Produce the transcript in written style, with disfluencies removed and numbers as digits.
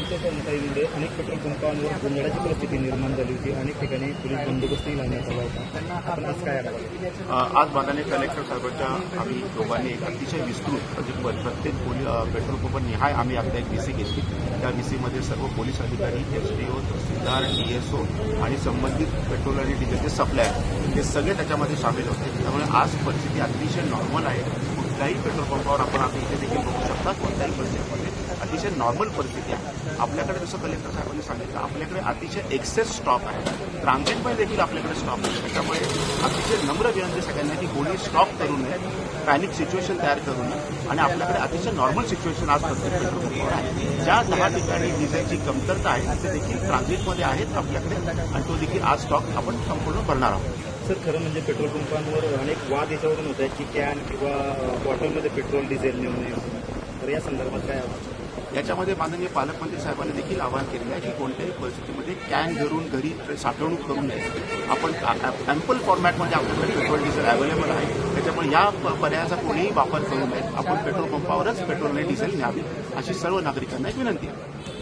पोलिसांच्या मोटाईमुळे अनेक पेट्रोल पंपांवर गोंधळाची परिस्थिती निर्माण झाली होती. अनेक ठिकाणी पोलीस बंदोबस्तही लावण्यात आला होता. आपण आज काय आढावा? आज माननीय कलेक्टर साहेबांच्या आम्ही दोघांनी एक अतिशय विस्तृत प्रत्येक पेट्रोल पंप निहाय आम्ही आता एक व्हीसी घेतली. त्या व्हीसीमध्ये सर्व पोलीस अधिकारी, एसडीओ, तहसीलदार, डीएसओ आणि संबंधित पेट्रोल आणि डिझेलचे सप्लायर हे सगळे त्याच्यामध्ये सामील होते. त्यामुळे आज परिस्थिती अतिशय नॉर्मल आहे. कुठल्याही पेट्रोल पंपावर आपण आता इथे देखील बघू शकता कोणत्याही परिस्थितीमध्ये अतिशय नॉर्मल परिस्थिती आहे. आपल्याकडे जसं कलेक्टर साहेबांनी सांगितलं आपल्याकडे अतिशय एक्सेस स्टॉक आहे. ट्रान्झिटमध्ये देखील आपल्याकडे स्टॉक आहे. त्याच्यामुळे अतिशय नम्र विनंती सगळ्यांना की कोणी स्टॉक करू नये, पॅनिक सिच्युएशन तयार करू नये आणि आपल्याकडे अतिशय नॉर्मल सिच्युएशन आज प्रत्येक पेट्रोल पंपावर आहे. ज्या 10 ठिकाणी डिझेलची कमतरता आहे तिथे देखील ट्रान्झिटमध्ये आहेत आपल्याकडे आणि तो देखील आज स्टॉक आपण संपूर्ण भरणार आहोत. सर, खरं म्हणजे पेट्रोल पंपांवर अनेक वाद याच्यावरून होत आहेत की कॅन किंवा बॉटलमध्ये पेट्रोल डिझेल नेऊ नये. तर या संदर्भात काय आव्हान? याच्यामध्ये माननीय पालकमंत्री साहेबांनी देखील आवाहन केलेलं आहे की कोणत्याही परिस्थितीमध्ये कॅन भरून घरी साठवणूक करू नये. आपण ॲम्पल फॉर्मॅटमध्ये आपल्याकडे पेट्रोल डिझेल अवेलेबल आहे. त्याच्यामुळे या पर्यायाचा कोणीही वापर करू नये. आपण पेट्रोल पंपावरच पेट्रोल आणि डिझेल न्यावी अशी सर्व नागरिकांना एक विनंती आहे.